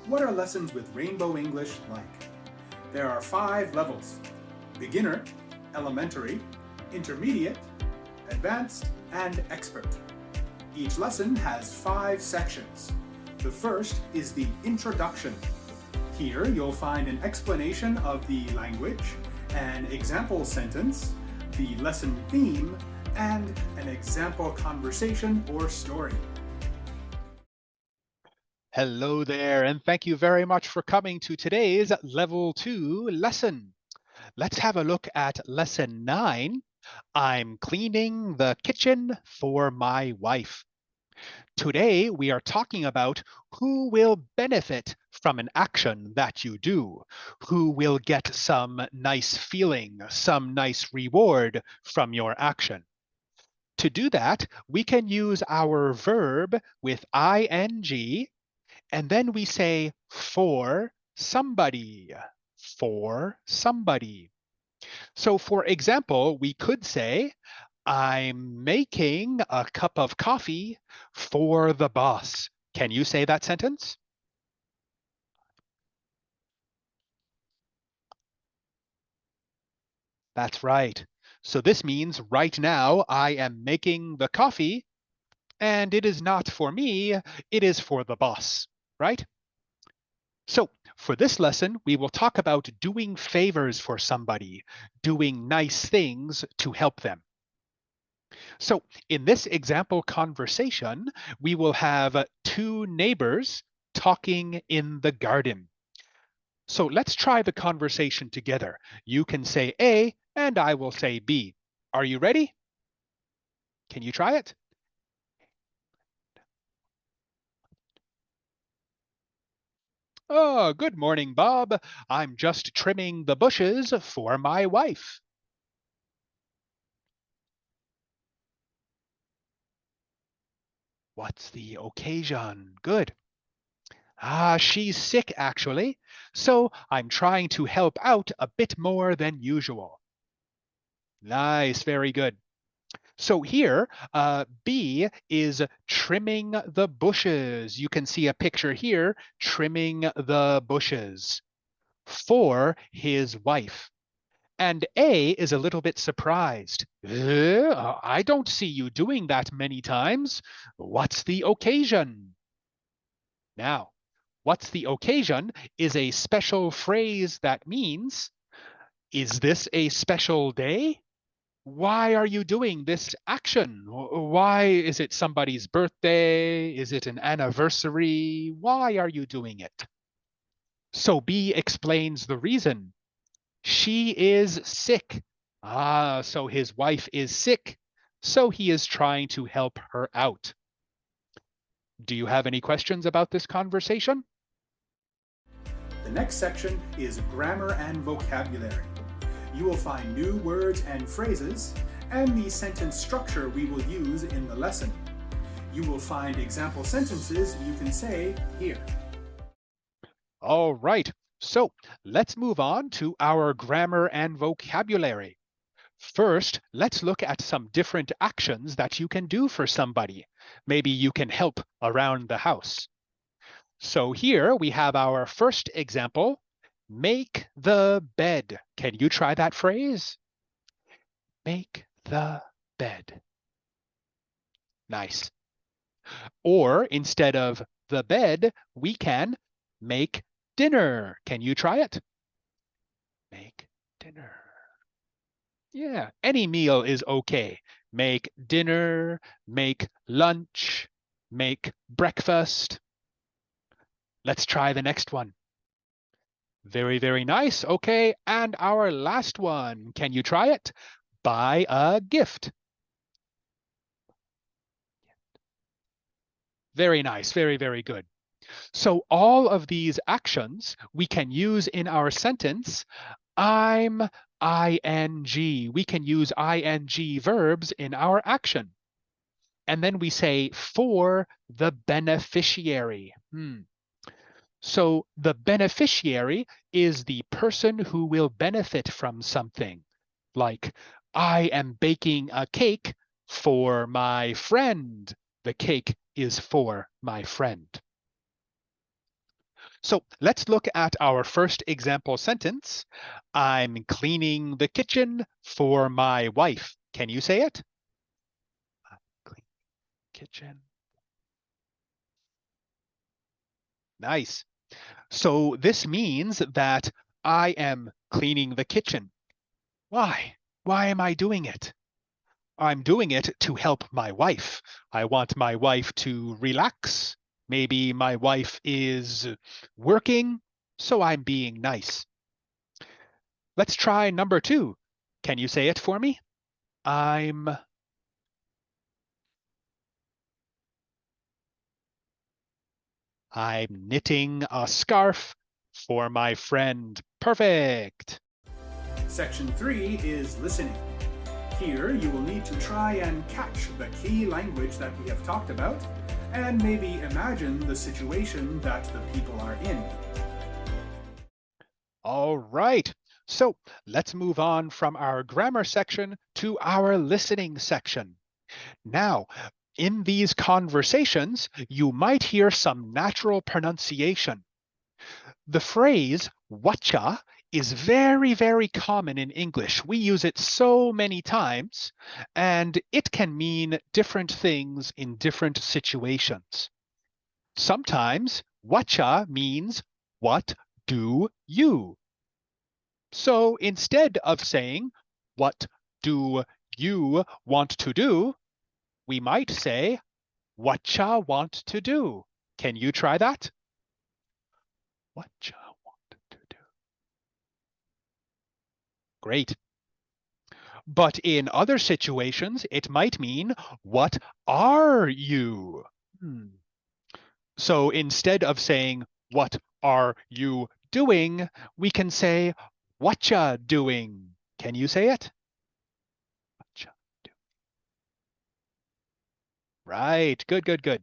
What are lessons with Rainbow English like? There are 5 levels: beginner, elementary, intermediate, advanced, and expert. Each lesson has 5 sections. The first is the introduction. Here you'll find an explanation of the language, an example sentence, the lesson theme, and an example conversation or story. Hello there, and thank you very much for coming to today's Level 2 lesson. Let's have a look at Lesson 9. I'm cleaning the kitchen for my wife. Today, we are talking about who will benefit from an action that you do, who will get some nice feeling, some nice reward from your action. To do that, we can use our verb with ing, and then we say for somebody, for somebody. So for example, we could say, I'm making a cup of coffee for the boss. Can you say that sentence? That's right. So this means right now I am making the coffee, and it is not for me, it is for the boss, right? So for this lesson, we will talk about doing favors for somebody, doing nice things to help them. So in this example conversation, we will have two neighbors talking in the garden. So let's try the conversation together. You can say A and I will say B. Are you ready? Can you try it? Oh, good morning, Bob. I'm just trimming the bushes for my wife. What's the occasion? Good. She's sick actually, so I'm trying to help out a bit more than usual. Nice, very good. So here, B is trimming the bushes. You can see a picture here, trimming the bushes for his wife. And A is a little bit surprised. I don't see you doing that many times. What's the occasion? Now, what's the occasion is a special phrase that means, is this a special day? Why are you doing this action? Why is it somebody's birthday? Is it an anniversary? Why are you doing it? So B explains the reason. She is sick. So his wife is sick. So he is trying to help her out. Do you have any questions about this conversation? The next section is grammar and vocabulary. You will find new words and phrases and the sentence structure we will use in the lesson. You will find example sentences you can say here. All right. So let's move on to our grammar and vocabulary. First, let's look at some different actions that you can do for somebody. Maybe you can help around the house. So here we have our first example, make the bed. Can you try that phrase? Make the bed. Nice. Or instead of the bed, we can make dinner. Can you try it? Make dinner. Yeah, any meal is okay. Make dinner, make lunch, make breakfast. Let's try the next one. Very, very nice. Okay, and our last one. Can you try it? Buy a gift. Very nice. Very, very good. So all of these actions we can use in our sentence. I'm ing. We can use ing verbs in our action. And then we say for the beneficiary. So the beneficiary is the person who will benefit from something. Like, I am baking a cake for my friend. The cake is for my friend. So let's look at our first example sentence. I'm cleaning the kitchen for my wife. Can you say it? Clean kitchen. Nice. So this means that I am cleaning the kitchen. Why? Why am I doing it? I'm doing it to help my wife. I want my wife to relax. Maybe my wife is working, so I'm being nice. Let's try number 2. Can you say it for me? I'm knitting a scarf for my friend. Perfect. Section 3 is listening. Here you will need to try and catch the key language that we have talked about and maybe imagine the situation that the people are in. All right. So let's move on from our grammar section to our listening section. Now, in these conversations, you might hear some natural pronunciation. The phrase whatcha is very, very common in English. We use it so many times, and it can mean different things in different situations. Sometimes whatcha means what do you? So instead of saying what do you want to do, we might say whatcha want to do. Can you try that? Whatcha want to do. Great. But in other situations, it might mean, what are you? So instead of saying, what are you doing? We can say, whatcha doing? Can you say it? Whatcha doing? Right, good, good, good.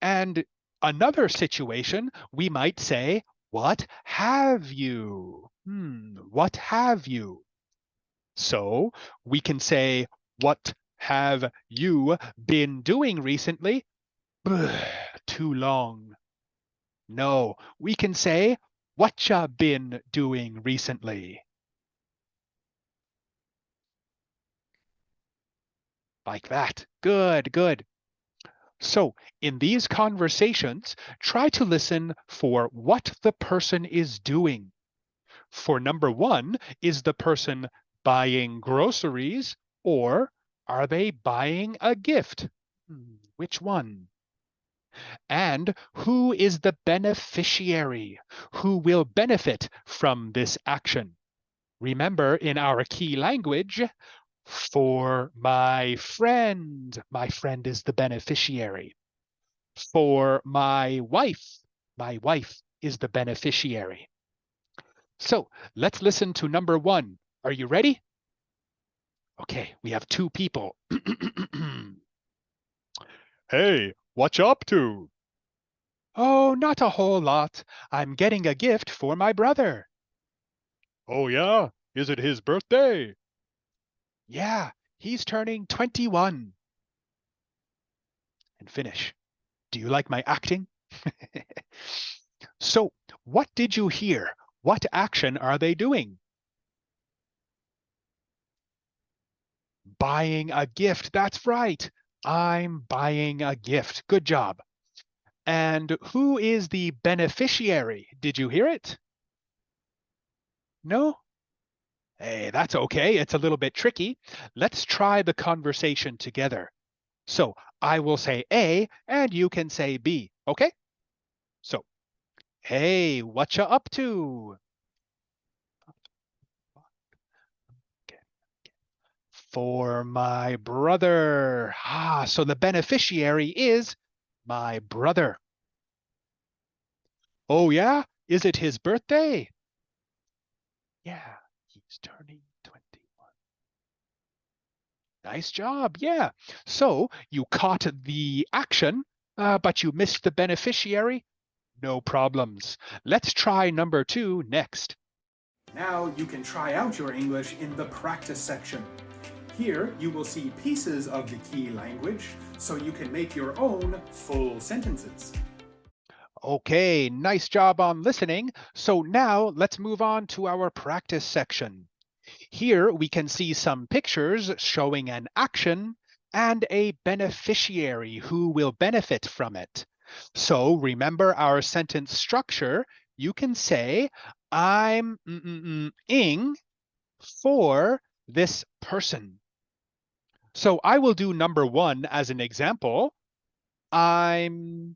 And another situation, we might say, what have you? What have you? So we can say, what have you been doing recently? Too long. No, we can say, what ya been doing recently? Like that. Good, good. So in these conversations, try to listen for what the person is doing. For number 1, is the person buying groceries or are they buying a gift? Which one? And who is the beneficiary? Who will benefit from this action? Remember, in our key language, for my friend is the beneficiary. For my wife is the beneficiary. So let's listen to number 1. Are you ready? Okay, we have 2 people. Hey, what you up to? Oh, not a whole lot. I'm getting a gift for my brother. Oh, yeah? Is it his birthday? Yeah, he's turning 21. And finish. Do you like my acting? So, what did you hear? What action are they doing? Buying a gift. That's right. I'm buying a gift. Good job. And who is the beneficiary? Did you hear it? No? Hey, that's okay. It's a little bit tricky. Let's try the conversation together. So I will say A and you can say B, okay? So, hey, what you up to? For my brother. So the beneficiary is my brother. Oh yeah? Is it his birthday? Yeah, he's turning 21. Nice job, yeah. So you caught the action, but you missed the beneficiary. No problems. Let's try number 2 next. Now you can try out your English in the practice section. Here you will see pieces of the key language so you can make your own full sentences. Okay, nice job on listening. So now let's move on to our practice section. Here we can see some pictures showing an action and a beneficiary who will benefit from it. So remember our sentence structure. You can say, I'm ing for this person. So I will do number one as an example. I'm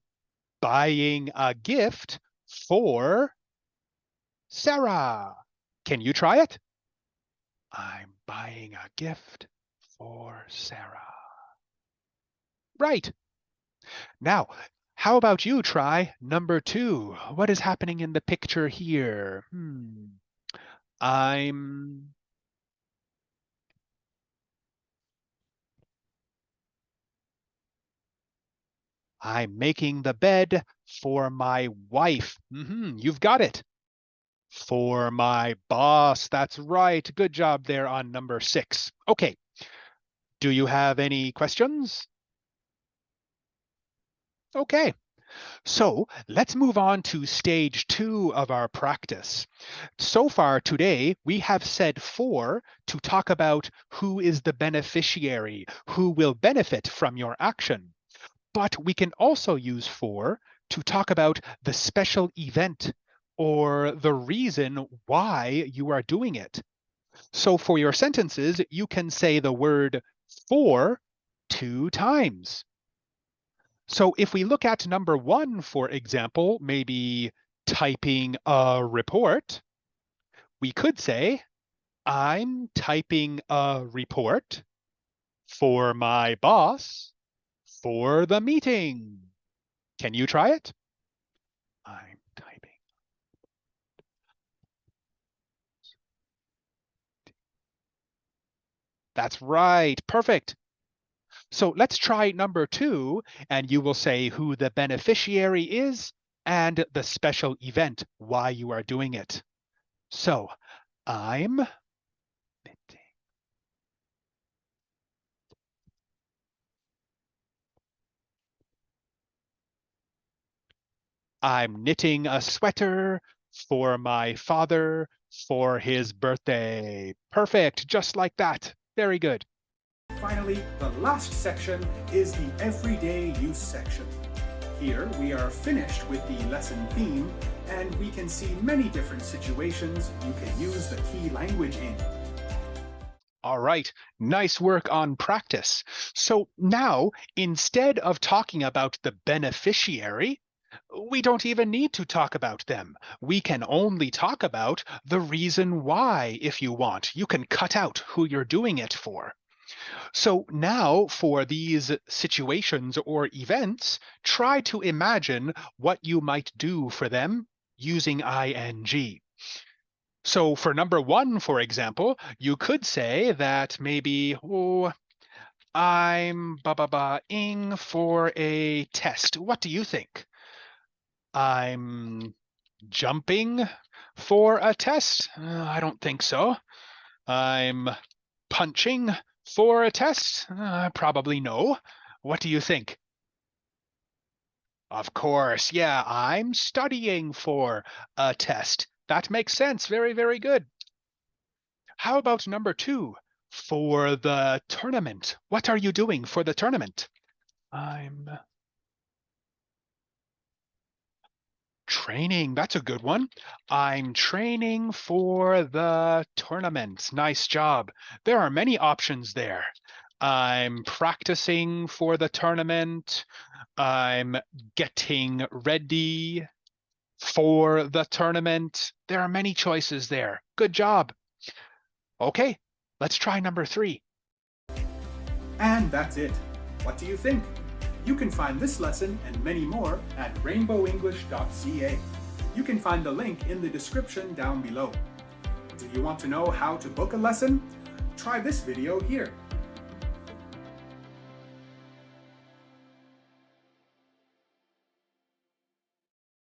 buying a gift for Sarah. Can you try it? I'm buying a gift for Sarah. Right. Now, how about you try number two? What is happening in the picture here? I'm making the bed for my wife. You've got it. For my boss. That's right. Good job there on number 6. Okay. Do you have any questions? Okay. So let's move on to stage 2 of our practice. So far today, we have said for to talk about who is the beneficiary, who will benefit from your action. But we can also use for to talk about the special event or the reason why you are doing it. So for your sentences, you can say the word for 2 times. So if we look at number 1, for example, maybe typing a report, we could say, I'm typing a report for my boss for the meeting. Can you try it? I'm typing. That's right. Perfect. So let's try number 2, and you will say who the beneficiary is and the special event, why you are doing it. So I'm knitting a sweater for my father for his birthday. Perfect, just like that. Very good. Finally, the last section is the everyday use section. Here we are finished with the lesson theme, and we can see many different situations you can use the key language in. All right, nice work on practice. So now, instead of talking about the beneficiary, we don't even need to talk about them. We can only talk about the reason why if you want. You can cut out who you're doing it for. So now for these situations or events, try to imagine what you might do for them using ing. So for number 1, for example, you could say that maybe, I'm ing for a test. What do you think? I'm jumping for a test? I don't think so. I'm punching for a test? Probably no. What do you think? Of course, yeah, I'm studying for a test. That makes sense. Very, very good. How about number 2? For the tournament. What are you doing for the tournament? I'm training. That's a good one. I'm training for the tournament. Nice job. There are many options there. I'm practicing for the tournament. I'm getting ready for the tournament. There are many choices there. Good job. Okay, let's try number 3. And that's it. What do you think? You can find this lesson and many more at rainbowenglish.ca. You can find the link in the description down below. Do you want to know how to book a lesson? Try this video here.